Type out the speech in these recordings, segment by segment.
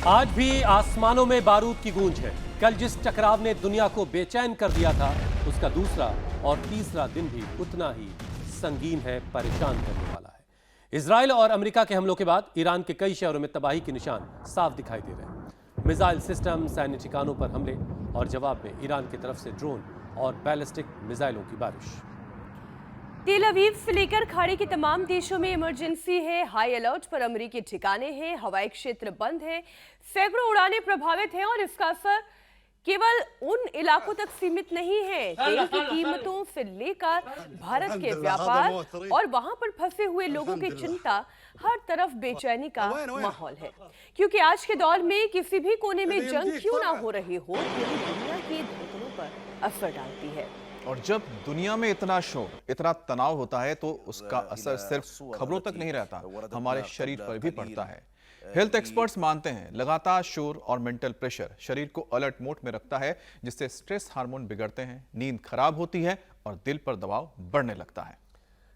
आज भी आसमानों में बारूद की गूंज है। कल जिस टकराव ने दुनिया को बेचैन कर दिया था, उसका दूसरा और तीसरा दिन भी उतना ही संगीन है, परेशान करने वाला है। इजराइल और अमेरिका के हमलों के बाद ईरान के कई शहरों में तबाही के निशान साफ दिखाई दे रहे हैं। मिसाइल सिस्टम, सैन्य ठिकानों पर हमले और जवाब में ईरान की तरफ से ड्रोन और बैलिस्टिक मिसाइलों की बारिश। तेल अवीव से लेकर खाड़ी के तमाम देशों में इमरजेंसी है। हाई अलर्ट पर अमेरिकी ठिकाने हैं, हवाई क्षेत्र बंद है, सैकड़ों उड़ानें प्रभावित हैं और इसका असर केवल उन इलाकों तक सीमित नहीं है। तेल की कीमतों से लेकर भारत के व्यापार और वहां पर फंसे हुए लोगों की चिंता, हर तरफ बेचैनी का माहौल है। क्योंकि आज के दौर में किसी भी कोने में जंग क्यों ना हो रही हो, यही दुनिया की धड़कनों पर असर डालती है। और जब दुनिया में इतना शोर, इतना तनाव होता है तो उसका असर सिर्फ खबरों तक नहीं रहता, हमारे शरीर पर भी पड़ता है। हेल्थ एक्सपर्ट्स मानते हैं लगातार शोर और मेंटल प्रेशर शरीर को अलर्ट मोड में रखता है, जिससे स्ट्रेस हार्मोन बिगड़ते हैं, नींद खराब होती है और दिल पर दबाव बढ़ने लगता है।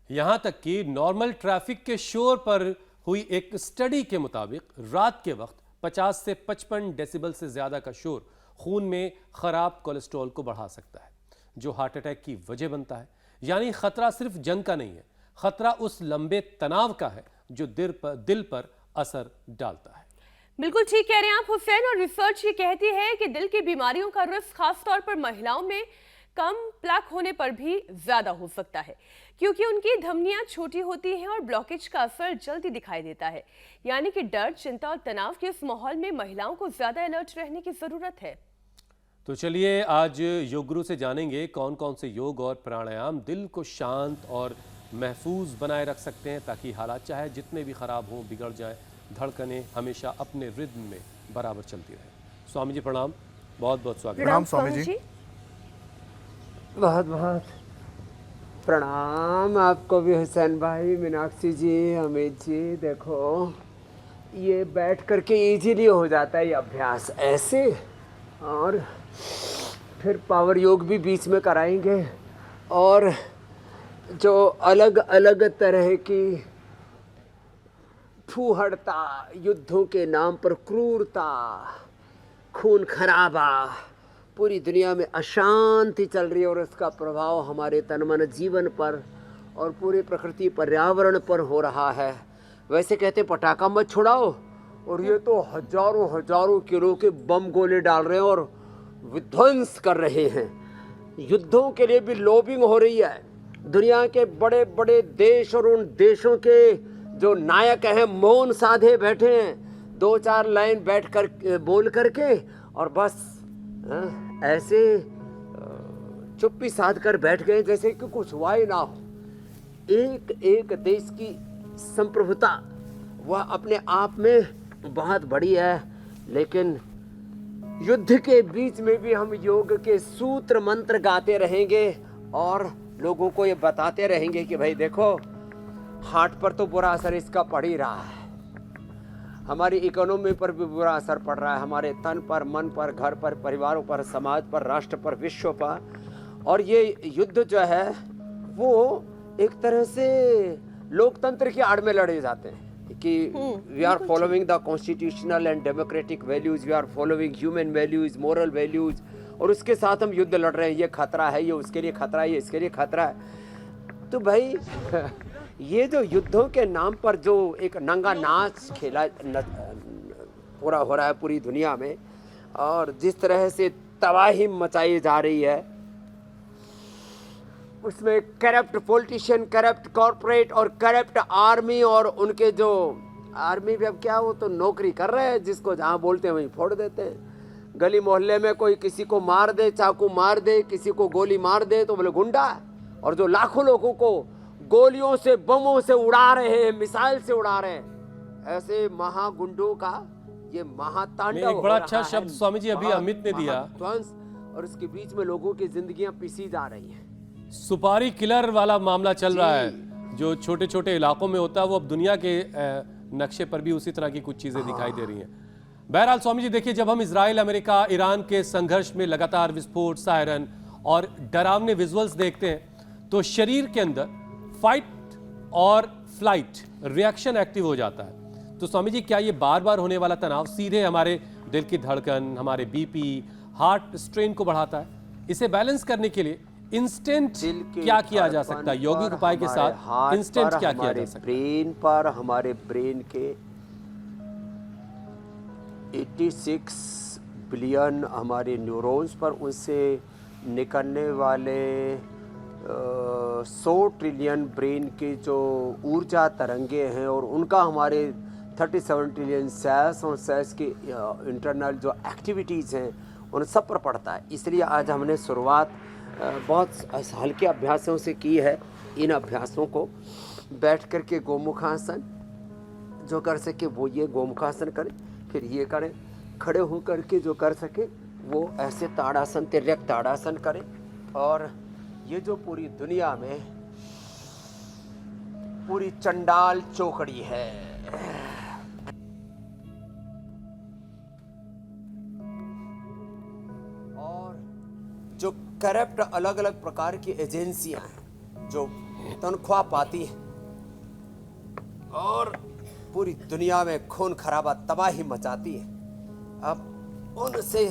यहां तक कि नॉर्मल ट्रैफिक के शोर पर हुई एक स्टडी के मुताबिक रात के वक्त 50 से 55 डेसिबल से ज्यादा का शोर खून में खराब कोलेस्ट्रॉल को बढ़ा सकता है, जो हार्ट अटैक की वजह बनता है। यानी खतरा सिर्फ जंग का नहीं है, खतरा उस लंबे तनाव का है जो दिल पर असर डालता है। बिल्कुल ठीक कह रहे हैं आप हुसैन, और रिसर्च ये कहती है कि दिल की बीमारियों का रिस्क खासतौर पर महिलाओं में कम प्लग होने पर भी ज्यादा हो सकता है, क्योंकि उनकी धमनियां छोटी होती हैं और ब्लॉकेज का असर जल्दी दिखाई देता है। यानी कि डर, चिंता और तनाव के इस माहौल में महिलाओं को ज्यादा अलर्ट रहने की जरूरत है। तो चलिए आज योग गुरु से जानेंगे कौन कौन से योग और प्राणायाम दिल को शांत और महफूज बनाए रख सकते हैं, ताकि हालात चाहे जितने भी खराब हों, बिगड़ जाए, धड़कनें हमेशा अपने रिद्म में बराबर चलती रहे। स्वामी जी प्रणाम, बहुत बहुत स्वागत। प्रणाम स्वामी जी। बहुत बहुत प्रणाम आपको भी हुसैन भाई, मीनाक्षी जी, अमित जी। देखो ये बैठ करके इजीली हो जाता है ये अभ्यास ऐसे, और फिर पावर योग भी बीच में कराएंगे, और जो अलग अलग तरह की फूहड़ता, युद्धों के नाम पर क्रूरता, खून खराबा, पूरी दुनिया में अशांति चल रही है और उसका प्रभाव हमारे तन मन जीवन पर और पूरी प्रकृति पर्यावरण पर हो रहा है। वैसे कहते पटाखा मत छुड़ाओ, और ये तो हजारों हजारों किलो के बम गोले डाल रहे हैं और विध्वंस कर रहे हैं। युद्धों के लिए भी लॉबिंग हो रही है। दुनिया के बड़े बड़े देश और उन देशों के जो नायक हैं मौन साधे बैठे हैं, दो चार लाइन बैठ कर बोल करके और बस ऐसे चुप्पी साध कर बैठ गए जैसे कि कुछ हुआ ही ना हो। एक एक देश की संप्रभुता वह अपने आप में बहुत बड़ी है, लेकिन युद्ध के बीच में भी हम योग के सूत्र मंत्र गाते रहेंगे और लोगों को ये बताते रहेंगे कि भाई देखो, हार्ट पर तो बुरा असर इसका पड़ ही रहा है, हमारी इकोनॉमी पर भी बुरा असर पड़ रहा है, हमारे तन पर, मन पर, घर पर, परिवारों पर, समाज पर, राष्ट्र पर, विश्व पर। और ये युद्ध जो है वो एक तरह से लोकतंत्र की आड़ में लड़े जाते हैं कि we are following the constitutional and democratic values, we are following human values, moral values, और उसके साथ हम युद्ध लड़ रहे हैं। ये खतरा है, ये उसके लिए खतरा है, ये इसके लिए खतरा है। तो भाई ये जो युद्धों के नाम पर जो एक नंगा नाच खेला पूरा हो रहा है पूरी दुनिया में, और जिस तरह से तबाही मचाई जा रही है, उसमें करप्ट पॉलिटिशियन, करप्ट कॉरपोरेट और करप्ट आर्मी, और उनके जो आर्मी भी अब क्या, वो तो नौकरी कर रहे हैं, जिसको जहाँ बोलते हैं वहीं फोड़ देते हैं। गली मोहल्ले में कोई किसी को मार दे, चाकू मार दे, किसी को गोली मार दे तो बोले गुंडा है। और जो लाखों लोगों को गोलियों से, बमों से उड़ा रहे हैं, मिसाइल से उड़ा रहे हैं, ऐसे महागुंडों का ये महातांडव एक बड़ा अच्छा शब्द स्वामी जी अभी अमित ने दिया, और इसके बीच में लोगों की जिंदगियां पिसी जा रही हैं। सुपारी किलर वाला मामला चल रहा है, जो छोटे छोटे इलाकों में होता है, वो अब दुनिया के नक्शे पर भी उसी तरह की कुछ चीजें दिखाई दे रही हैं। बहरहाल स्वामी जी देखिए, जब हम इजराइल, अमेरिका, ईरान के संघर्ष में लगातार विस्फोट, सायरन और डरावने विजुअल्स देखते हैं, तो शरीर के अंदर फाइट और फ्लाइट रिएक्शन एक्टिव हो जाता है। तो स्वामी जी, क्या ये बार बार होने वाला तनाव सीधे हमारे दिल की धड़कन, हमारे बीपी, हार्ट स्ट्रेन को बढ़ाता है? इसे बैलेंस करने के लिए इंस्टेंट क्या किया जा सकता है? यौगिक उपाय के साथ इंस्टेंट क्या किया जा सकता है? ब्रेन पर, हमारे ब्रेन के 86 बिलियन हमारे न्यूरॉन्स पर, उनसे निकलने वाले 100 ट्रिलियन ब्रेन के जो ऊर्जा तरंगे हैं, और उनका हमारे 37 ट्रिलियन सेल्स और सेल्स की इंटरनल जो एक्टिविटीज़ हैं उन सब पर पड़ता है। इसलिए आज हमने शुरुआत बहुत हल्के अभ्यासों से की है। इन अभ्यासों को बैठ कर के गोमुखासन जो कर सके वो ये गोमुखासन करें, फिर ये करें। खड़े हो कर के जो कर सके वो ऐसे ताड़ासन, तिर्यक ताड़ासन करें। और ये जो पूरी दुनिया में पूरी चंडाल चौकड़ी है, और जो करप्ट अलग अलग प्रकार की एजेंसियां हैं जो तनख्वाह पाती हैं और पूरी दुनिया में खून खराबा तबाही मचाती है, अब उनसे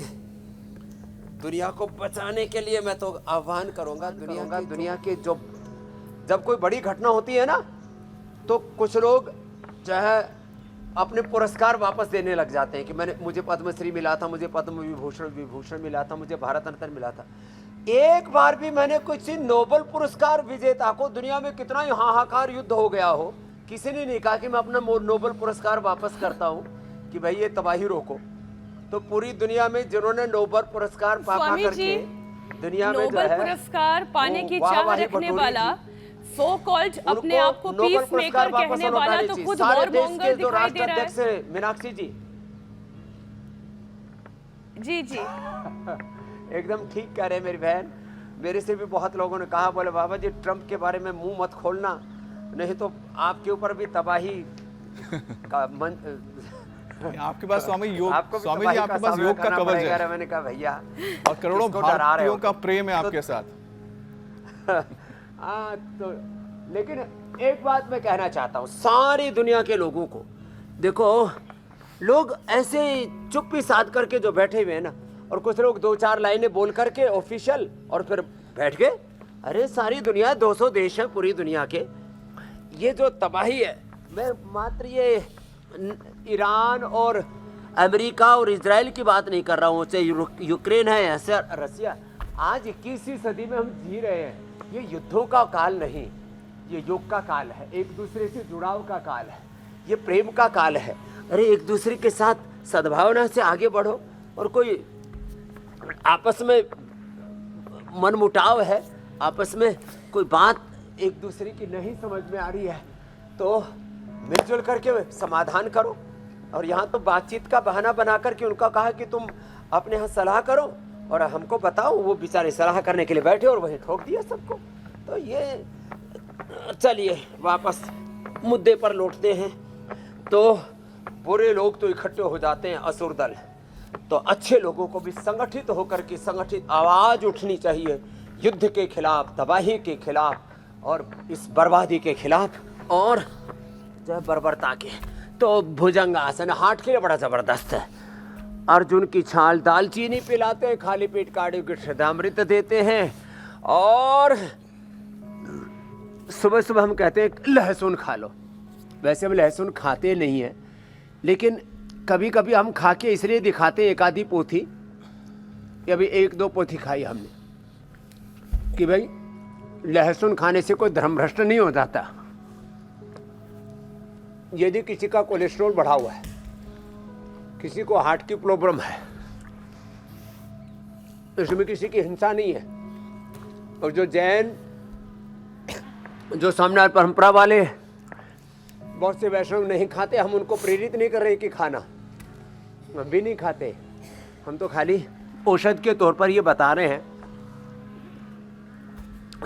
दुनिया को बचाने के लिए मैं तो आह्वान करूंगा दुनिया के जो जब कोई बड़ी घटना होती है ना, तो कुछ लोग जो है अपने पुरस्कार वापस देने लग जाते हैं कि मुझे पद्मश्री मिला था, मुझे पद्म विभूषण मिला था, मुझे भारत रत्न मिला था। एक बार भी मैंने किसी नोबेल पुरस्कार विजेता को, दुनिया में कितना ही हाहाकार युद्ध हो गया हो, किसी ने नहीं कहा कि मैं अपना नोबेल पुरस्कार वापस करता हूं कि भाई ये तबाही रोको। तो पूरी दुनिया में जिन्होंने नोबेल पुरस्कार पा करके दुनिया में जो है नोबेल पुरस्कार पाने की चाह रखने वाला, सो कॉल्ड अपने आप को पीस मेकर कहने वाला, तो खुद वॉरमोंगर दिखाई दे रहा है। मीनाक्षी जी जी जी एकदम ठीक कह रहे हैं मेरी बहन। मेरे से भी बहुत लोगों ने कहा, बोले बाबा जी ट्रम्प के बारे में मुंह मत खोलना, नहीं तो आपके ऊपर भी तबाही का आपके पास स्वामी जी आपके पास योग का कवच है। मैंने कहा भैया, और करोड़ों भारतीयों का प्रेम है आपके साथ। तो लेकिन एक बात मैं कहना चाहता हूँ सारी दुनिया के लोगों को, देखो लोग ऐसे चुप्पी साध करके जो बैठे हुए हैं ना, और कुछ लोग 2-4 लाइनें बोल करके ऑफिशियल और फिर बैठ गए। अरे सारी दुनिया, 200 देश है पूरी दुनिया के, ये जो तबाही है, मैं मात्र ये ईरान और अमेरिका और इजराइल की बात नहीं कर रहा हूँ, चाहे यूक्रेन है या रसिया। आज 21वीं सदी में हम जी रहे हैं। ये युद्धों का काल नहीं, ये योग का काल है, एक दूसरे से जुड़ाव का काल है, ये प्रेम का काल है। अरे एक दूसरे के साथ सद्भावना से आगे बढ़ो, और कोई आपस में मनमुटाव है, आपस में कोई बात एक दूसरे की नहीं समझ में आ रही है, तो मिलजुल करके समाधान करो। और यहाँ तो बातचीत का बहाना बना करके उनका कहा कि तुम अपने यहाँ सलाह करो और हमको बताओ, वो बेचारे सलाह करने के लिए बैठे और वहीं ठोक दिया सबको। तो ये चलिए वापस मुद्दे पर लौटते हैं। तो बुरे लोग तो इकट्ठे हो जाते हैं, असुर दल, तो अच्छे लोगों को भी संगठित होकर के संगठित आवाज उठनी चाहिए युद्ध के खिलाफ, तबाही के खिलाफ और इस बर्बादी के खिलाफ और जो बर्बरता के। तो भुजंगासन हार्ट के लिए बड़ा जबरदस्त है। अर्जुन की छाल दालचीनी पिलाते हैं, खाली पेट काढ़े के श्रद्धामृत देते हैं, और सुबह सुबह हम कहते हैं लहसुन खा लो। वैसे हम लहसुन खाते नहीं हैं, लेकिन कभी कभी हम खा के इसलिए दिखाते हैं, एक आधी पोथी या अभी 1-2 पोथी खाई हमने कि भाई लहसुन खाने से कोई धर्मभ्रष्ट नहीं हो जाता। यदि किसी का कोलेस्ट्रॉल बढ़ा हुआ है, किसी को हार्ट की प्रॉब्लम है, इसमें किसी की हिंसा नहीं है। और जो जैन, जो स्वामीनारायण परंपरा वाले, बहुत से वैष्णव नहीं खाते, हम उनको प्रेरित नहीं कर रहे कि खाना, हम भी नहीं खाते। हम तो खाली औषध के तौर पर ये बता रहे हैं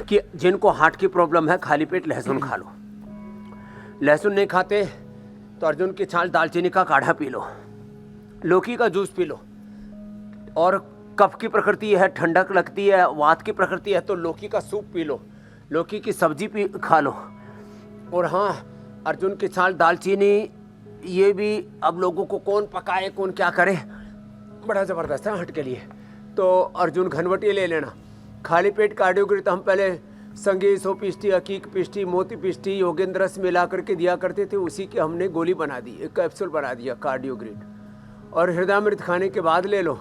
कि जिनको हार्ट की प्रॉब्लम है खाली पेट लहसुन खा लो। लहसुन नहीं खाते तो अर्जुन की छाल दालचीनी का काढ़ा पी लो, लौकी का जूस पी लो। और कफ की प्रकृति है, ठंडक लगती है, वात की प्रकृति है, तो लौकी का सूप पी लो, लौकी की सब्जी खा लो। और हाँ, अर्जुन की छाल दालचीनी ये भी अब लोगों को कौन पकाए कौन क्या करे, बड़ा ज़बरदस्त है हट के लिए। तो अर्जुन घनवटी ले लेना। खाली पेट कार्डियोग्राफी तो हम पहले संगे 100 पिष्टी, अकीक पिष्टी, मोती पिष्टी, योगेंद्र रस मिला करके दिया करते थे, उसी के हमने गोली बना दी, एक कैप्सूल बना दिया कार्डियोग्रिड। और हृदयामृत खाने के बाद ले लो।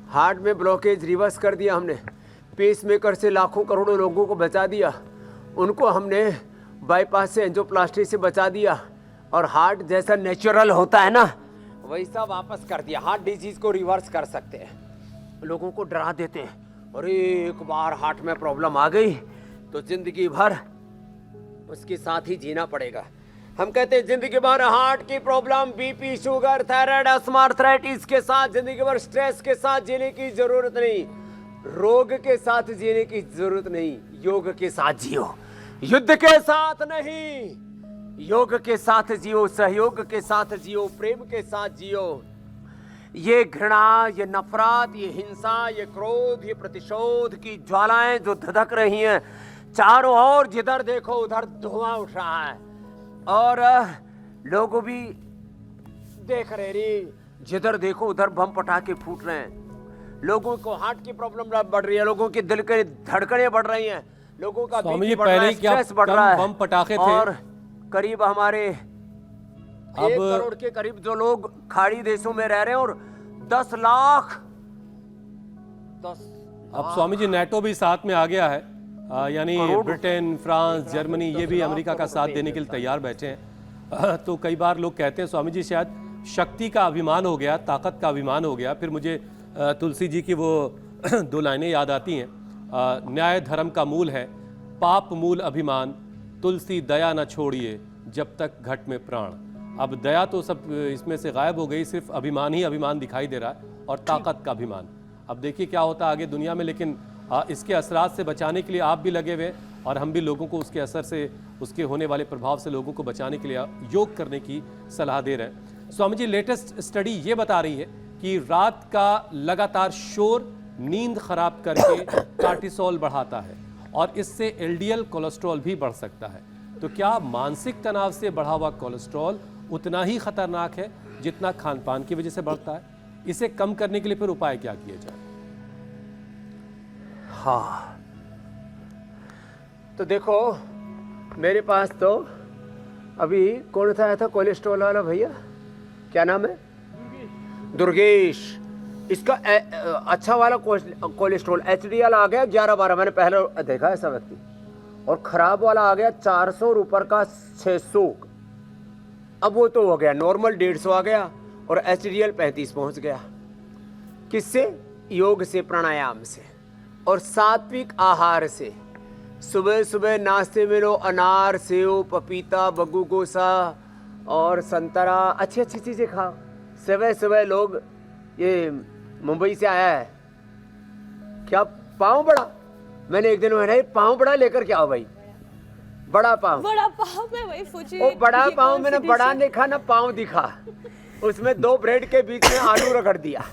हार्ट में ब्लॉकेज रिवर्स कर दिया हमने, पेसमेकर से लाखों करोड़ों लोगों को बचा दिया, उनको हमने बाईपास से एंजियोप्लास्टी से बचा दिया, और हार्ट जैसा नेचुरल होता है ना वैसा वापस कर दिया। हार्ट डिजीज को रिवर्स कर सकते हैं। लोगों को डरा देते हैं, अरे एक बार हार्ट में प्रॉब्लम आ गई तो जिंदगी भर उसके साथ ही जीना पड़ेगा। हम कहते हैं जिंदगी भर हार्ट की problem, BP, sugar, thyroid, asthma, arthritis के साथ जिंदगी भर स्ट्रेस के साथ जीने की जरूरत नहीं, रोग के साथ जीने की जरूरत नहीं, योग के साथ जियो। युद्ध के साथ नहीं, योग के साथ जियो, सहयोग के साथ जियो, प्रेम के साथ जियो। ये घृणा, ये नफरत, ये हिंसा, ये क्रोध, ये प्रतिशोध की ज्वालाएं जो धधक रही हैं चारों ओर, जिधर देखो उधर धुआं उठ रहा है, और लोग भी देख रहे रे, जिधर देखो उधर बम पटाखे फूट रहे हैं। लोगों को हार्ट की प्रॉब्लम बढ़ रही है, लोगों की दिल की धड़कनें बढ़ रही हैं, लोगों का बीपी बढ़ रहा है, स्ट्रेस बढ़ रहा है। बम पटाखे थे, और करीब हमारे 1 करोड़ के करीब जो लोग खाड़ी देशों में रह रहे हैं, और 10 लाख। अब स्वामी जी नेटो भी साथ में आ गया है, यानी ब्रिटेन, फ्रांस, जर्मनी, ये भी अमेरिका का साथ देने के लिए तैयार बैठे हैं। तो कई बार लोग कहते हैं स्वामी जी शायद शक्ति का अभिमान हो गया, ताकत का अभिमान हो गया। फिर मुझे तुलसी जी की वो 2 लाइनें याद आती हैं, न्याय धर्म का मूल है, पाप मूल अभिमान, तुलसी दया न छोड़िए जब तक घट में प्राण। अब दया तो सब इसमें से गायब हो गई, सिर्फ अभिमान ही अभिमान दिखाई दे रहा है, और ताकत का अभिमान। अब देखिए क्या होता है आगे दुनिया में, लेकिन इसके असरात से बचाने के लिए आप भी लगे हुए, और हम भी लोगों को उसके असर से, उसके होने वाले प्रभाव से लोगों को बचाने के लिए योग करने की सलाह दे रहे हैं। स्वामी जी, लेटेस्ट स्टडी ये बता रही है कि रात का लगातार शोर नींद खराब करके कार्टिसोल बढ़ाता है, और इससे एलडीएल कोलेस्ट्रॉल भी बढ़ सकता है। तो क्या मानसिक तनाव से बढ़ा हुआ कोलेस्ट्रॉल उतना ही खतरनाक है जितना खान पान की वजह से बढ़ता है? इसे कम करने के लिए फिर उपाय क्या किए जाए? हाँ, तो देखो मेरे पास तो अभी कौन सा आया था कोलेस्ट्रॉल वाला भैया, क्या नाम है, दुर्गेश। इसका अच्छा वाला कोलेस्ट्रॉल एचडीएल आ गया 11-12, मैंने पहले देखा ऐसा व्यक्ति, और खराब वाला आ गया 400 और ऊपर का 600। अब वो तो हो गया नॉर्मल 150 आ गया, और एचडीएल 35 पहुंच गया। किससे? योग से, प्राणायाम से, और सात्विक आहार से। सुबह सुबह नाश्ते में लो अनार, सेव, पपीता, बग्गू गोसा और संतरा, अच्छी अच्छी चीज़ें खाओ। सुबह सुबह लोग, ये मुंबई से आया है, क्या पाँव बड़ा, मैंने एक दिन मैंने पाँव बड़ा लेकर के आओ भाई, बड़ा पाँव मैं वही सोची, वो बड़ा पाँव, मैंने बड़ा देखा ना पाँव दिखा, उसमें 2 ब्रेड के बीच में आलू रगड़ दिया।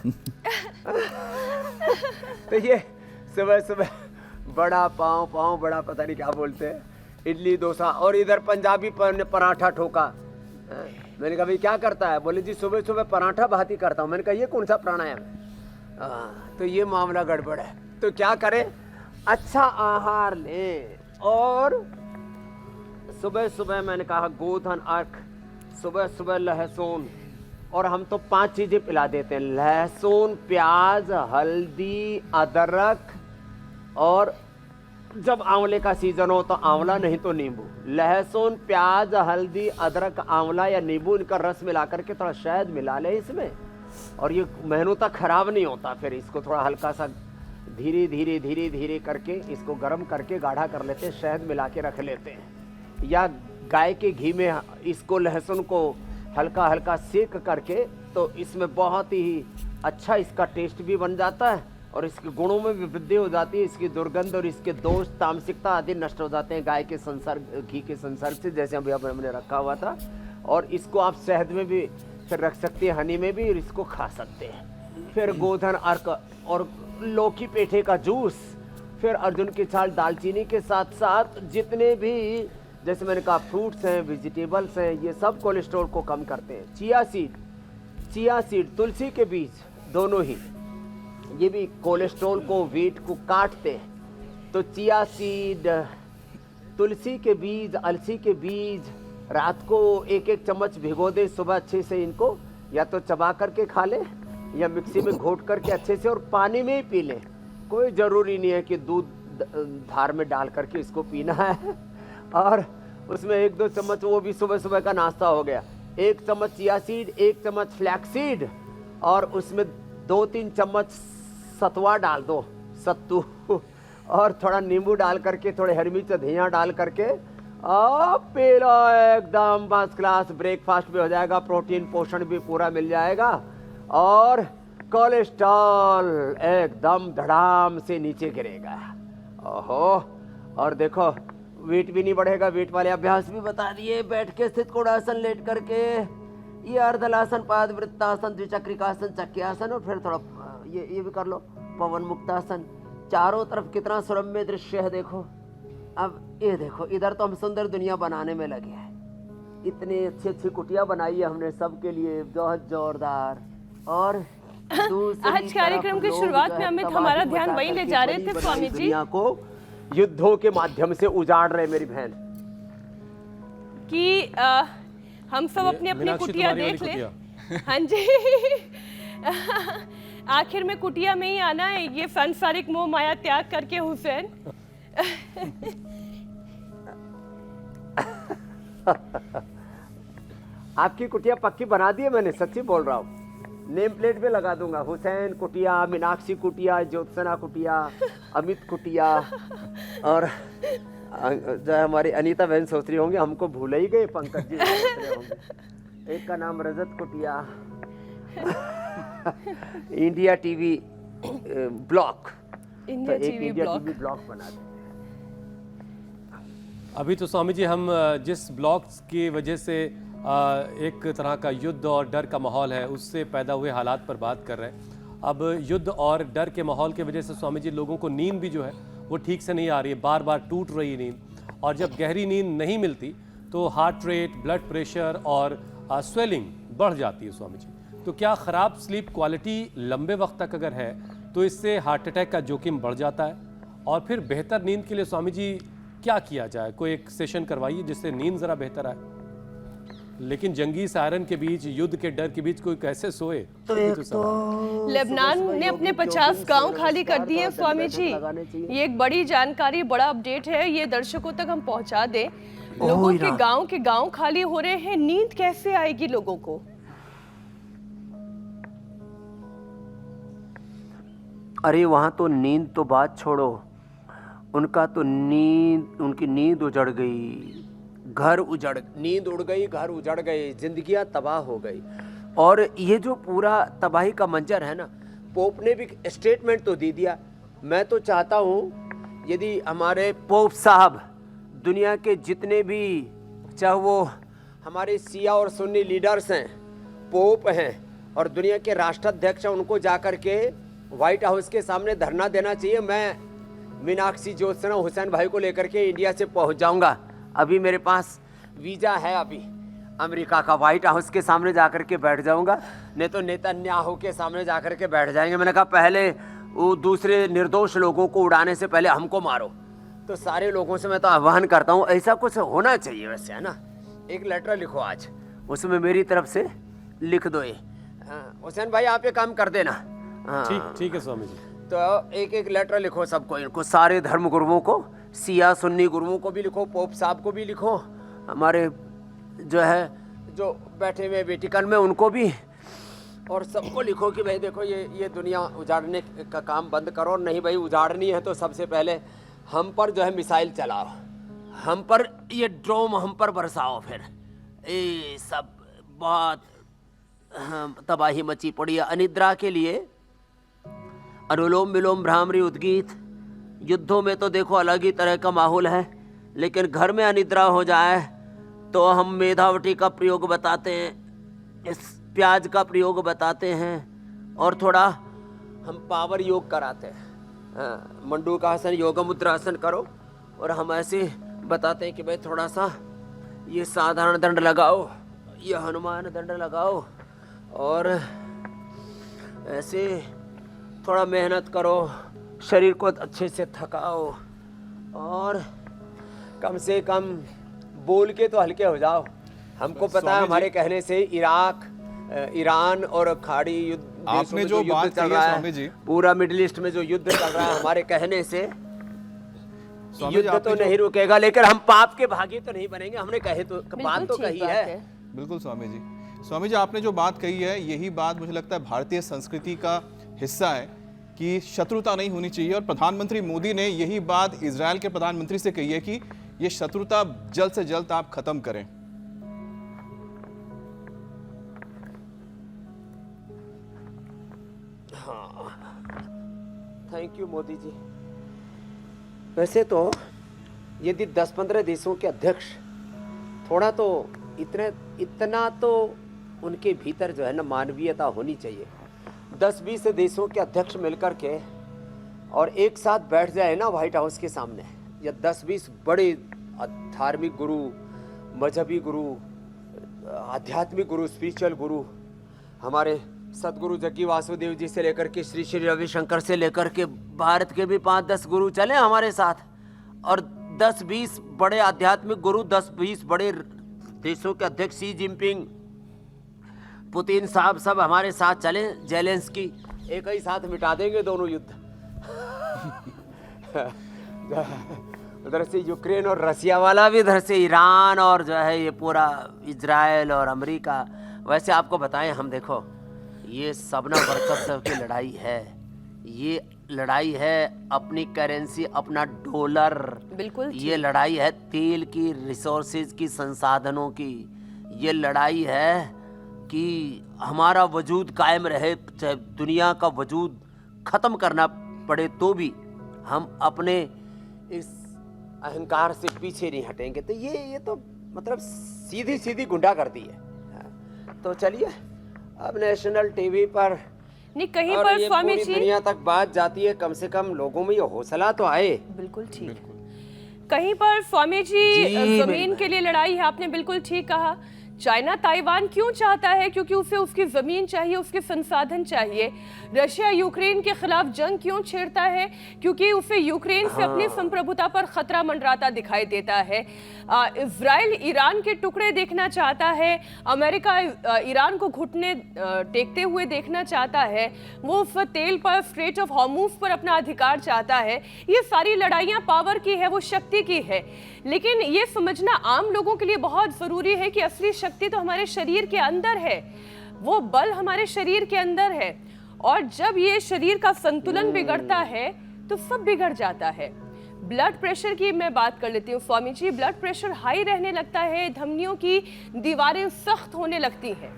तो ये सुबह सुबह बड़ा पाँव, पाँव बड़ा, पता नहीं क्या बोलते हैं, इडली डोसा, और इधर पंजाबी पराठा ठोका। मैंने कहा भाई क्या करता है? बोले जी सुबह सुबह पराठा भाती करता हूँ। मैंने कहा ये कौन सा प्राणायाम है? तो ये मामला गड़बड़ है। तो क्या करें? अच्छा आहार लें, और सुबह सुबह मैंने कहा गोधन अर्क, सुबह सुबह लहसुन, और हम तो 5 चीजें पिला देते हैं, लहसुन, प्याज, हल्दी, अदरक, और जब आंवले का सीजन हो तो आंवला, नहीं तो नींबू। लहसुन, प्याज, हल्दी, अदरक, आंवला या नींबू, इनका रस मिला करके थोड़ा शहद मिला ले इसमें, और ये महीनों तक खराब नहीं होता। फिर इसको थोड़ा हल्का सा धीरे धीरे धीरे धीरे करके इसको गर्म करके गाढ़ा कर लेते हैं, शहद मिला के रख लेते हैं, या गाय के घी में इसको, लहसुन को हल्का हल्का सेक करके, तो इसमें बहुत ही अच्छा इसका टेस्ट भी बन जाता है, और इसके गुणों में भी वृद्धि हो जाती है। इसकी दुर्गंध और इसके दोष, तामसिकता आदि नष्ट हो जाते हैं गाय के संसर्ग, घी के संसर्ग से, जैसे अभी हमने रखा हुआ था। और इसको आप शहद में भी फिर रख सकते हैं, हनी में भी, और इसको खा सकते हैं। फिर गोधन अर्क और लौकी पेठे का जूस, फिर अर्जुन की छाल, दालचीनी के साथ साथ जितने भी जैसे मैंने कहा फ्रूट्स हैं, वेजिटेबल्स हैं, ये सब कोलेस्ट्रॉल को कम करते हैं। चिया सीड, तुलसी के बीज, दोनों ही ये भी कोलेस्ट्रॉल को, वेट को काटते हैं। तो चिया सीड, तुलसी के बीज, अलसी के बीज रात को एक एक चम्मच भिगो दे, सुबह अच्छे से इनको या तो चबा करके खा ले या मिक्सी में घोट करके अच्छे से और पानी में ही पी ले। कोई ज़रूरी नहीं है कि दूध धार में डाल करके इसको पीना है। और उसमें 1-2 चम्मच, वो भी सुबह सुबह का नाश्ता हो गया। 1 चम्मच चिया सीड, 1 चम्मच फ्लैक्सीड और उसमें 2-3 चम्मच सतुआ डाल दो, सत्तू, और थोड़ा नींबू डाल करके, थोड़े हरी मिर्च धनिया डाल करके पी लो। एकदम फर्स्ट क्लास ब्रेकफास्ट भी हो जाएगा, प्रोटीन पोषण भी पूरा मिल जाएगा और कोलेस्ट्रॉल एकदम धड़ाम से नीचे गिरेगा। ओहो, और देखो वेट भी नहीं बढ़ेगा। वेट वाले अभ्यास भी बता दिए। बैठ के स्थित कोणासन, लेट करके ये अर्धलासन, पादवृत्तासन, द्विचक्रिकासन, चक्रियासन, और फिर थोड़ा ये भी कर लो, पवन मुक्तासन। चारों तरफ कितना सुरम्य दृश्य है देखो। अब ये देखो, इधर तो हम सुंदर दुनिया बनाने में लगे हैं। इतनी अच्छी अच्छी कुटिया बनाई है हमने सबके लिए, बहुत जोरदार। और आज कार्यक्रम की शुरुआत में अमित हमारा ध्यान वहीं ले जा रहे थे स्वामी जी, दुनिया को युद्धों के माध्यम से उजाड़ रहे मेरी बहन, कि हम सब अपनी अपनी कुटिया देख ले। हाँ जी, आखिर में कुटिया में ही आना है, ये सांसारिक मोह माया त्याग करके हुसैन। आपकी कुटिया पक्की बना दी है मैंने, सच्ची बोल रहा हूँ। नेम प्लेट भी लगा दूंगा, हुसैन कुटिया, मीनाक्षी कुटिया, ज्योत्सना कुटिया, अमित कुटिया। और जो हमारी अनीता बहन सोच रही होंगे हमको भूल ही गए, पंकज जी सोच रहे होंगे। एक का नाम रजत कुटिया, India TV block, India TV block बना दें। अभी तो स्वामी जी हम जिस ब्लॉक्स की वजह से एक तरह का युद्ध और डर का माहौल है, उससे पैदा हुए हालात पर बात कर रहे हैं। अब युद्ध और डर के माहौल की वजह से स्वामी जी लोगों को नींद भी जो है वो ठीक से नहीं आ रही है, बार बार टूट रही है नींद। और जब गहरी नींद नहीं मिलती तो हार्ट रेट, ब्लड प्रेशर और स्वेलिंग बढ़ जाती है स्वामी जी। तो क्या ख़राब स्लीप क्वालिटी लंबे वक्त तक अगर है तो इससे हार्ट अटैक का जोखिम बढ़ जाता है? और फिर बेहतर नींद के लिए स्वामी जी क्या किया जाए? कोई एक सेशन करवाइए जिससे नींद ज़रा बेहतर आए। लेकिन जंगी सायरन के बीच, युद्ध के डर के बीच कोई कैसे सोए? लेबनान ने अपने 50 गांव खाली कर दिए स्वामी जी। ये एक बड़ी जानकारी, बड़ा अपडेट है, ये दर्शकों तक हम पहुंचा दें। लोगों के गांव खाली हो रहे हैं, नींद कैसे आएगी लोगों को? अरे वहाँ तो नींद तो बात छोड़ो, उनका तो उनकी नींद उजड़ गई, नींद उड़ गई, घर उजड़ गए, जिंदगियां तबाह हो गई। और ये जो पूरा तबाही का मंजर है ना, पोप ने भी स्टेटमेंट तो दे दिया। मैं तो चाहता हूँ यदि हमारे पोप साहब दुनिया के जितने भी, चाहे वो हमारे सिया और सुन्नी लीडर्स हैं, पोप हैं और दुनिया के राष्ट्राध्यक्ष हैं, उनको जाकर के व्हाइट हाउस के सामने धरना देना चाहिए। मैं मीनाक्षी, ज्योत्सना, हुसैन भाई को लेकर के इंडिया से पहुंच जाऊंगा। अभी मेरे पास वीज़ा है, अभी अमेरिका का, व्हाइट हाउस के सामने जाकर के बैठ जाऊंगा, नहीं तो नेतन्याहू के सामने जाकर के बैठ जाएंगे। मैंने कहा पहले वो दूसरे निर्दोष लोगों को उड़ाने से पहले हमको मारो। तो सारे लोगों से मैं तो आह्वान करता हूँ, ऐसा कुछ होना चाहिए वैसे, है ना। एक लेटर लिखो आज, उसमें मेरी तरफ से लिख दो ये। हुसैन भाई आप ये काम कर देना। ठीक है स्वामी जी। तो एक एक लेटर लिखो सबको, इनको सारे धर्म गुरुओं को, सिया सुन्नी गुरुओं को भी लिखो, पोप साहब को भी लिखो, हमारे जो है जो बैठे हुए वेटिकन में उनको भी, और सबको लिखो कि भाई देखो ये दुनिया उजाड़ने का काम बंद करो। नहीं भाई उजाड़नी है तो सबसे पहले हम पर जो है मिसाइल चलाओ, हम पर ये ड्रोन हम पर बरसाओ। फिर ये सब बहुत तबाही मची पड़ी है। अनिद्रा के लिए अनुलोम विलोम, भ्रामरी, उद्गीत, युद्धों में तो देखो अलग ही तरह का माहौल है, लेकिन घर में अनिद्रा हो जाए तो हम मेधावटी का प्रयोग बताते हैं, इस प्याज का प्रयोग बताते हैं, और थोड़ा हम पावर योग कराते हैं। मंडूकासन, योग मुद्रासन करो, और हम ऐसे बताते हैं कि भाई थोड़ा सा ये साधारण दंड लगाओ, ये हनुमान दंड लगाओ, और ऐसे थोड़ा मेहनत करो, शरीर को अच्छे से थकाओ, और कम से कम बोल के तो हल्के हो जाओ। हमको पता है हमारे कहने से इराक, ईरान और खाड़ी युद्ध, आपने जो युद्ध बात चल कही रहा है स्वामी जी, पूरा मिडिल ईस्ट में जो युद्ध चल रहा है हमारे कहने से, स्वामी जी, युद्ध आपने तो जो- नहीं रुकेगा, लेकिन हम पाप के भागी तो नहीं बनेंगे। हमने कहे तो बात तो ठीक कही बात है। बिल्कुल स्वामी जी। स्वामी जी, आपने जो बात कही है, यही बात मुझे लगता है भारतीय संस्कृति का हिस्सा है कि शत्रुता नहीं होनी चाहिए, और प्रधानमंत्री मोदी ने यही बात इजराइल के प्रधानमंत्री से कही है कि ये शत्रुता जल्द से जल्द आप खत्म करें। Thank you Modi ji. वैसे तो यदि 10-15 देशों के अध्यक्ष थोड़ा तो इतना तो उनके भीतर जो है ना मानवीयता होनी चाहिए। 10-20 देशों के अध्यक्ष मिलकर के और एक साथ बैठ जाए ना व्हाइट हाउस के सामने, या 10-20 बड़े धार्मिक गुरु, मजहबी गुरु, आध्यात्मिक गुरु, स्पिरिचुअल गुरु, हमारे सदगुरु जग्गी वासुदेव जी से लेकर के श्री श्री रविशंकर से लेकर के भारत के भी 5-10 गुरु चले हमारे साथ, और 10-20 बड़े आध्यात्मिक गुरु, 10-20 बड़े देशों के अध्यक्ष, शी जिनपिंग, पुतिन साहब सब हमारे साथ चले, जेलेंस्की, एक ही साथ मिटा देंगे दोनों युद्ध। उधर से यूक्रेन और रसिया वाला भी, इधर से ईरान, और जो है ये पूरा इजराइल और अमेरिका। वैसे आपको बताएं, हम देखो ये सबना वर्चस्व की लड़ाई है, ये लड़ाई है अपनी करेंसी, अपना डॉलर, बिल्कुल ये लड़ाई है तेल की, रिसोर्सेज की, संसाधनों की, ये लड़ाई है कि हमारा वजूद कायम रहे, चाहे दुनिया का वजूद ख़त्म करना पड़े तो भी हम अपने इस अहंकार से पीछे नहीं हटेंगे। तो ये तो मतलब सीधी सीधी गुंडागर्दी है। तो चलिए अब नेशनल टीवी पर नहीं, कहीं और पर ये स्वामी पूरी जी, दुनिया तक बात जाती है, कम से कम लोगों में ये हौसला तो आए। बिल्कुल ठीक। कहीं पर स्वामी जी, जी, जमीन के लिए लड़ाई है, आपने बिल्कुल ठीक कहा। चाइना ताइवान क्यों चाहता है? क्योंकि उसे उसकी जमीन चाहिए, उसके संसाधन चाहिए। रशिया यूक्रेन के खिलाफ जंग क्यों छेड़ता है? क्योंकि उसे यूक्रेन से अपनी संप्रभुता पर खतरा मंडराता दिखाई देता है। इजराइल ईरान के टुकड़े देखना चाहता है, अमेरिका ईरान को घुटने टेकते हुए देखना चाहता है, वो उस तेल पर, स्ट्रेट ऑफ हॉर्मुज पर अपना अधिकार चाहता है। ये सारी लड़ाइयाँ पावर की है, वो शक्ति की है। लेकिन ये समझना आम लोगों के लिए बहुत जरूरी है कि असली शक्ति तो हमारे शरीर के अंदर है, वो बल हमारे शरीर के अंदर है, और जब ये शरीर का संतुलन बिगड़ता है तो सब बिगड़ जाता है। ब्लड प्रेशर की मैं बात कर लेती हूँ Swami ji. Blood pressure high रहने लगता है, धमनियों की दीवारें सख्त होने लगती हैं।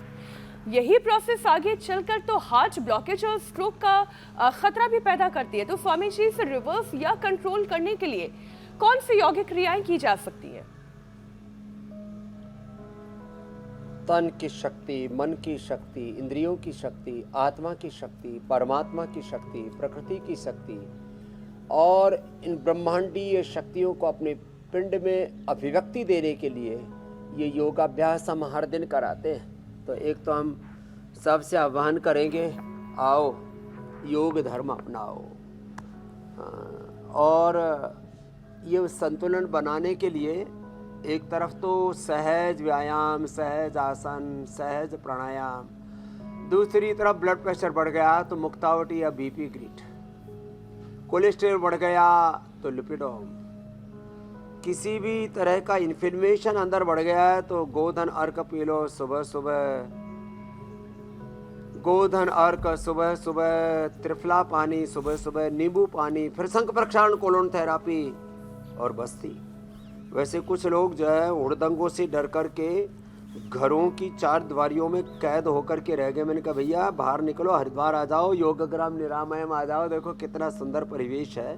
यही प्रोसेस आगे चलकर तो हार्ट ब्लॉकेज और स्ट्रोक का खतरा भी पैदा करती है। तो स्वामी जी, इसे रिवर्स या कंट्रोल करने के लिए कौन सी यौगिक क्रियाएं की जा सकती हैं? तन की शक्ति, मन की शक्ति, इंद्रियों की शक्ति, आत्मा की शक्ति, परमात्मा की शक्ति, प्रकृति की शक्ति, और इन ब्रह्मांडीय शक्तियों को अपने पिंड में अभिव्यक्ति देने के लिए ये योगाभ्यास हम हर दिन कराते हैं। तो एक तो हम सबसे आह्वान करेंगे, आओ योग धर्म अपनाओ, और ये संतुलन बनाने के लिए एक तरफ तो सहज व्यायाम, सहज आसन, सहज प्राणायाम, दूसरी तरफ ब्लड प्रेशर बढ़ गया तो मुक्तावटी या बीपी ग्रिट, कोलेस्ट्रॉल बढ़ गया तो लिपिडोम, किसी भी तरह का इन्फ्लेमेशन अंदर बढ़ गया है तो गोधन अर्क पी लो सुबह सुबह, गोधन अर्क सुबह सुबह, त्रिफला पानी सुबह सुबह, नींबू पानी, फिर शंख प्रक्षालन, कोलोन थेरापी और बस्ती। वैसे कुछ लोग जो है हुड़दंगों से डर कर के घरों की चार दीवारियों में कैद होकर के रह गए। मैंने कहा भैया बाहर निकलो, हरिद्वार आ जाओ, योगग्राम निरामयम आ जाओ, देखो कितना सुंदर परिवेश है।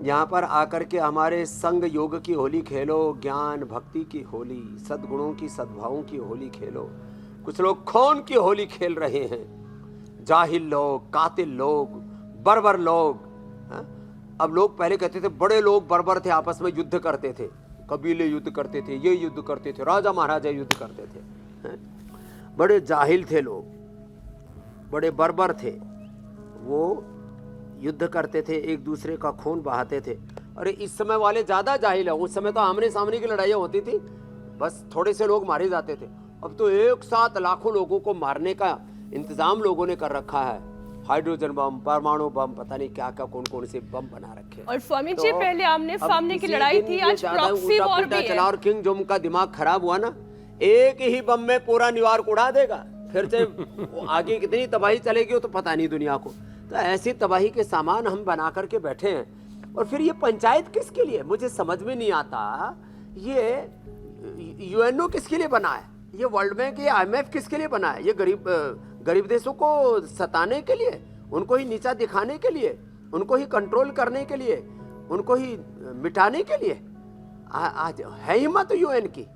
यहाँ पर आकर के हमारे संग योग की होली खेलो, ज्ञान भक्ति की होली, सद्गुणों की सद्भावों की होली खेलो। कुछ लोग खून की होली खेल रहे हैं, जाहिल लोग, कातिल लोग, बर्बर लोग। अब लोग पहले कहते थे बड़े लोग बर्बर थे, आपस में युद्ध करते थे, कबीले युद्ध करते थे, ये युद्ध करते थे, राजा महाराजा युद्ध करते थे, हैं? बड़े जाहिल थे लोग, बड़े बर्बर थे, वो युद्ध करते थे, एक दूसरे का खून बहाते थे। अरे इस समय वाले ज़्यादा जाहिल है, उस समय तो आमने सामने की लड़ाइयाँ होती थी, बस थोड़े से लोग मारे जाते थे। अब तो एक साथ लाखों लोगों को मारने का इंतजाम लोगों ने कर रखा है, हाइड्रोजन बम, परमाणु बम, पता नहीं क्या क्या कौन कौन से बम बना रखे। और स्वामी जी पहले आमने सामने की लड़ाई थी, आज ज्यादा प्रॉक्सी वॉर भी चला है। और किंग जोम का दिमाग खराब हुआ ना, एक ही बम में पूरा न्यूयॉर्क उड़ा देगा, फिर से आगे कितनी तबाही चलेगी वो तो पता नहीं दुनिया को। तो ऐसी तबाही के सामान हम बना करके बैठे हैं। और फिर ये पंचायत किसके लिए, मुझे समझ में नहीं आता। ये यूएनओ किसके लिए बना है, ये वर्ल्ड बैंक, ये IMF किसके लिए बना है? ये गरीब देशों को सताने के लिए, उनको ही नीचा दिखाने के लिए, उनको ही कंट्रोल करने के लिए, उनको ही मिटाने के लिए। आज है हिम्मत यूएन की,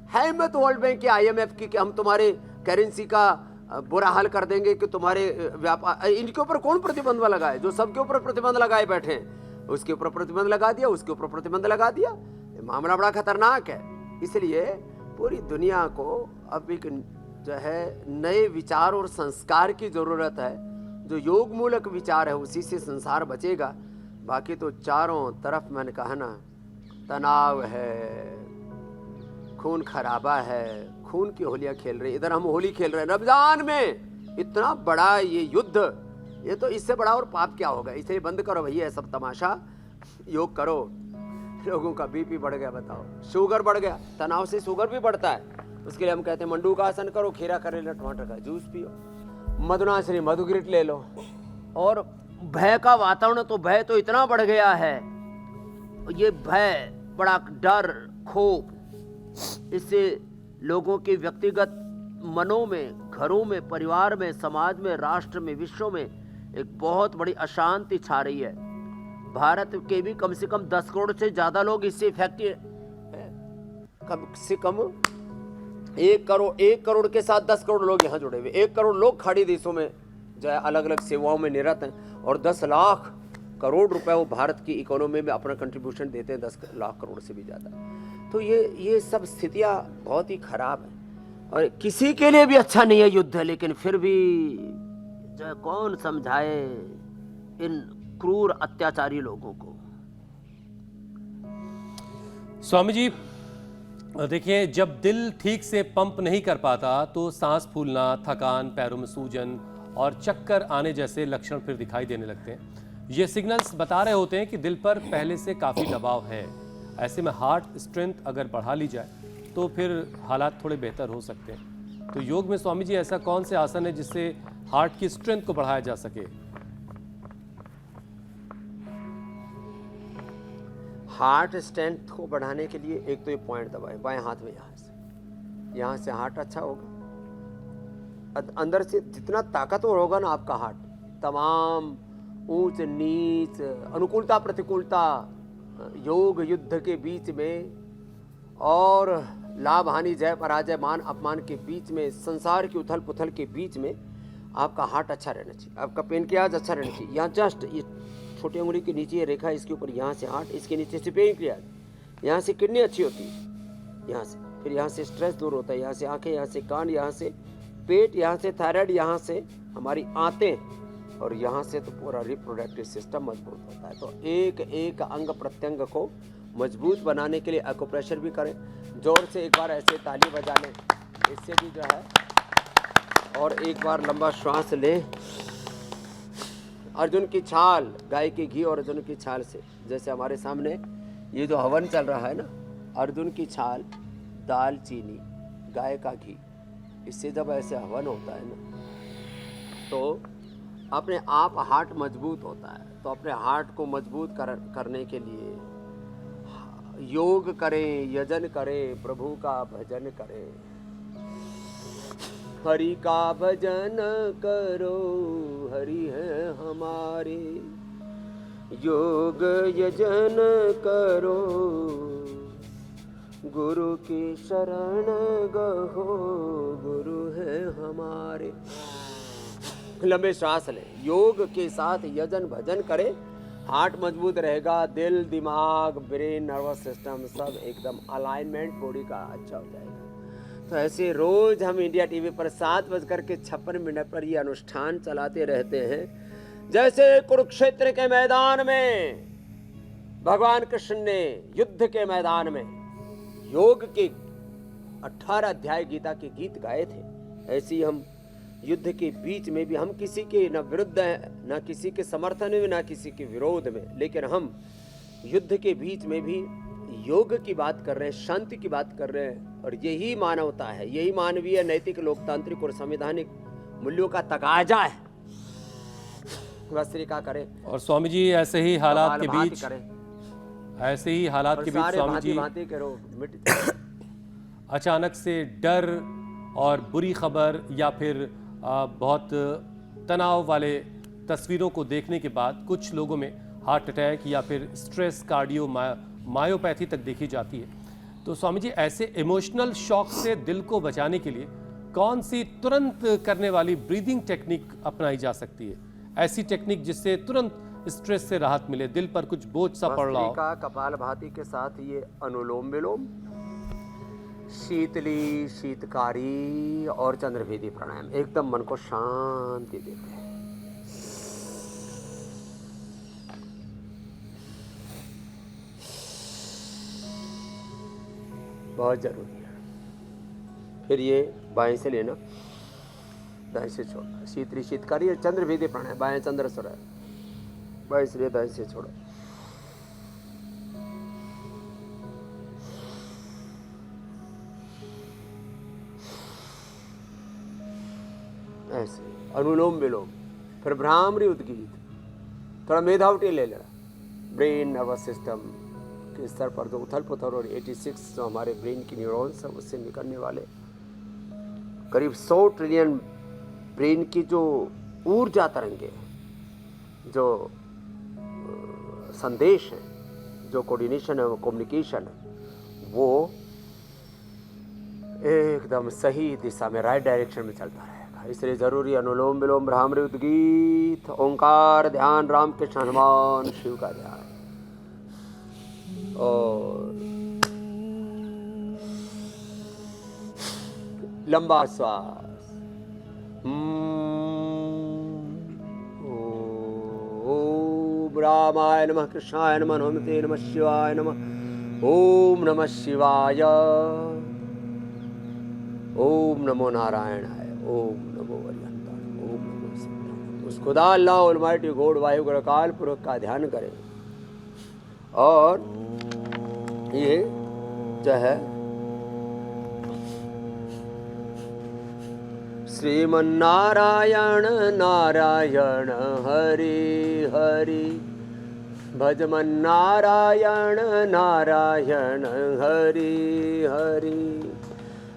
है हिम्मत वर्ल्ड बैंक की, IMF की कि हम तुम्हारे करेंसी का बुरा हाल कर देंगे कि तुम्हारे व्यापार। इनके ऊपर कौन प्रतिबंध लगाए? जो सबके ऊपर प्रतिबंध लगाए बैठे हैं, उसके ऊपर प्रतिबंध लगा दिया, उसके ऊपर प्रतिबंध लगा दिया। मामला बड़ा खतरनाक है। इसलिए पूरी दुनिया को अब एक जो है नए विचार और संस्कार की जरूरत है। जो योग मूलक विचार है उसी से संसार बचेगा। बाकी तो चारों तरफ मैंने कहा ना, तनाव है, खून खराबा है, खून की होलियां खेल रहे। इधर हम होली खेल रहे हैं रमजान में, इतना बड़ा ये युद्ध, ये तो इससे बड़ा और पाप क्या होगा। इसलिए बंद करो भैया सब तमाशा, योग करो। लोगों का बीपी बढ़ गया, बताओ, शुगर बढ़ गया, तनाव से शुगर भी बढ़ता है। उसके लिए हम कहते हैं मंडू का आसन करो, खीरा करेला टमाटर का जूस पियो, मधुनाशनी मधुग्रिट ले लो। और भय का वातावरण, तो भय तो इतना बढ़ गया है, ये भय, बड़ा डर, खौफ, इससे लोगों के व्यक्तिगत मनों में, घरों में, परिवार में, समाज में, राष्ट्र में, विश्व में एक बहुत बड़ी अशांति छा रही है। भारत के भी कम से कम 10 करोड़ से ज्यादा लोग इससे इफेक्टेड हैं। कम से कम 1 करोड़ के साथ 10 करोड़ लोग यहाँ जुड़े हुए। 1 करोड़ लोग खाड़ी देशों में जो है अलग अलग सेवाओं में निरत हैं, और 10 लाख करोड़ रुपए वो भारत की इकोनॉमी में अपना कंट्रीब्यूशन देते हैं, 10 लाख करोड़ से भी ज़्यादा। तो ये सब स्थितियाँ बहुत ही खराब हैं, और किसी के लिए भी अच्छा नहीं है युद्ध। लेकिन फिर भी जो है कौन समझाए इन क्रूर अत्याचारी लोगों को। स्वामी जी देखिए, जब दिल ठीक से पंप नहीं कर पाता तो सांस फूलना, थकान, पैरों में सूजन और चक्कर आने जैसे लक्षण फिर दिखाई देने लगते हैं। ये सिग्नल्स बता रहे होते हैं कि दिल पर पहले से काफ़ी दबाव है। ऐसे में हार्ट स्ट्रेंथ अगर बढ़ा ली जाए तो फिर हालात थोड़े बेहतर हो सकते हैं। तो योग में स्वामी जी ऐसा कौन से आसन है जिससे हार्ट की स्ट्रेंथ को बढ़ाया जा सके? हार्ट स्ट्रेंथ को बढ़ाने के लिए एक तो ये पॉइंट दबाए बाएं हाथ में, यहाँ से हार्ट अच्छा होगा। अंदर से जितना ताकतवर होगा ना आपका हार्ट, तमाम ऊंच नीच, अनुकूलता प्रतिकूलता, योग युद्ध के बीच में और लाभ हानि, जय पराजय, मान अपमान के बीच में, संसार की उथल पुथल के बीच में आपका हार्ट अच्छा रहना चाहिए, आपका पेनक्रियाज अच्छा रहना चाहिए। यहाँ जस्ट ये छोटी उंगली के नीचे ये रेखा, इसके ऊपर यहाँ से हार्ट, इसके नीचे से पेनक्रियाज, यहाँ से किडनी अच्छी होती है, यहाँ से फिर यहाँ से स्ट्रेस दूर होता है, यहाँ से आंखें, यहाँ से कान, यहाँ से पेट, यहाँ से थायराइड, यहाँ से हमारी आंतें, और यहाँ से तो पूरा रिप्रोडक्टिव सिस्टम मजबूत होता है। तो एक एक अंग प्रत्यंग को मजबूत बनाने के लिए एक्यूप्रेशर भी करें। जोर से एक बार ऐसे ताली बजा लें, इससे भी जो है, और एक बार लंबा श्वास लें। अर्जुन की छाल, गाय के घी और अर्जुन की छाल से, जैसे हमारे सामने ये जो हवन चल रहा है ना, अर्जुन की छाल, दाल चीनी, गाय का घी, इससे जब ऐसे हवन होता है ना तो अपने आप हार्ट मजबूत होता है। तो अपने हार्ट को मजबूत करने के लिए योग करें, यजन करें, प्रभु का भजन करें। हरि का भजन करो, हरि है हमारे, योग यजन करो, गुरु की शरण गहो, गुरु है हमारे। लंबे श्वास लें, योग के साथ यजन भजन करें, हार्ट मजबूत रहेगा, दिल, दिमाग, ब्रेन, नर्वस सिस्टम सब एकदम अलाइनमेंट बॉडी का अच्छा हो जाएगा। तो ऐसे रोज हम इंडिया टीवी पर 7:56 पर ये अनुष्ठान चलाते रहते हैं। जैसे कुरुक्षेत्र के मैदान में भगवान कृष्ण ने युद्ध के मैदान में योग के 18 अध्याय गीता के गीत गाए थे, ऐसे ही हम युद्ध के बीच में भी हम किसी के न विरुद्ध हैं, न किसी के समर्थन में, न किसी के विरोध में, लेकिन हम युद्ध के बीच में भी योग की बात कर रहे हैं, शांति की बात कर रहे हैं। और यही मानवता है, यही मानवीय, नैतिक, लोकतांत्रिक और संवैधानिक मूल्यों का तकाजा है। वस्त्रिका करें और स्वामी जी ऐसे ही हालात के कपालभाति बीच करें ऐसे ही हालात और के बीच सारे स्वामी भांति जी भांति के रोग मिट अचानक से डर और बुरी खबर या फिर बहुत तनाव वाले तस्वीरों को देखने के बाद कुछ लोगों में हार्ट अटैक या फिर स्ट्रेस कार्डियो मायोपैथी तक देखी जाती है। तो स्वामी जी ऐसे इमोशनल शॉक से दिल को बचाने के लिए कौन सी तुरंत करने वाली ब्रीदिंग टेक्निक अपनाई जा सकती है, ऐसी टेक्निक जिससे तुरंत स्ट्रेस से राहत मिले, दिल पर कुछ बोझ सा पड़ रहा हो? का कपालभाति के साथ ये अनुलोम विलोम, शीतली, शीतकारी और चंद्रभेदी प्राणायाम एकदम मन को शांति देते हैं। बहुत जरूरी है। फिर ये बाएं से लेना, दाएं से छोड़ना, शीतली, शीतकारी और चंद्रभेदी प्राणायाम, बाएं चंद्र सुरा, बाएं से ले, दाएं से छोड़ो। ऐसे अनुलोम विलोम, फिर भ्रामरी उद्गीत, थोड़ा मेधावटी ले लेना। ब्रेन नर्वस सिस्टम के स्तर पर जो उथल पुथल और 86 जो हमारे ब्रेन की न्यूरॉन्स है उससे निकलने वाले करीब 100 ट्रिलियन ब्रेन की जो ऊर्जा तरंगे, जो संदेश है, जो कोऑर्डिनेशन है, वो कम्युनिकेशन है, वो एकदम सही दिशा में, राइट डायरेक्शन में चलता रहेगा। इसलिए जरूरी अनुलोम विलोम, भ्रामरी उद्गीत, ओंकार ध्यान, राम कृष्ण हनुमान शिव का ध्यान, और लंबा श्वास। ओम रामाय नमः, कृष्णाय नमः, हनुमते नमः, शिवाय नमः, ओम नमः शिवाय, ओम नमो नारायणाय, ओम नमो अरिहंताय, ओम नमो सिद्धाय। उस खुदा अल्लाह ऑलमाइटी गॉड वायु गणकाल पुरुष का ध्यान करें। और ये जो है श्रीमन्नारायण नारायण हरि हरि, भजमन नारायण नारायण हरि हरि।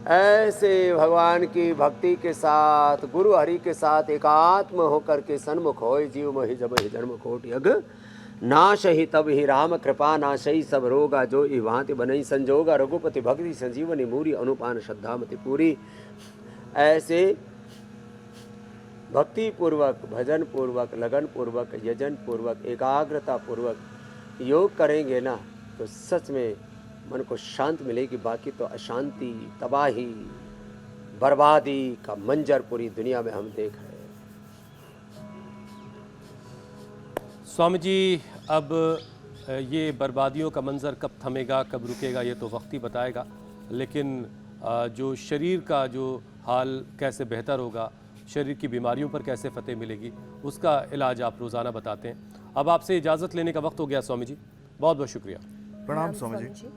ऐसे भगवान की भक्ति के साथ, गुरु हरि के साथ एकात्म होकर के सन्मुख होय, जीव मोहि जब ही जन्म कोटि अग नाश ही तब ही राम कृपा नाशई सब रोगा, जो ई भांति बनई संजोगा, रघुपति भक्ति संजीवनी मूरी, अनुपान श्रद्धा मति पूरी। ऐसे भक्ति पूर्वक, भजन पूर्वक, लगन पूर्वक, यजन पूर्वक, एकाग्रता पूर्वक योग करेंगे ना, तो सच में मन को शांत मिलेगी। बाकी तो अशांति, तबाही, बर्बादी का मंजर पूरी दुनिया में हम देख रहे हैं। स्वामी जी अब ये बर्बादियों का मंजर कब थमेगा, कब रुकेगा, ये तो वक्त ही बताएगा। लेकिन जो शरीर का जो हाल कैसे बेहतर होगा, शरीर की बीमारियों पर कैसे फतेह मिलेगी, उसका इलाज आप रोज़ाना बताते हैं। अब आपसे इजाज़त लेने का वक्त हो गया स्वामी जी, बहुत बहुत शुक्रिया। प्रणाम स्वामी जी।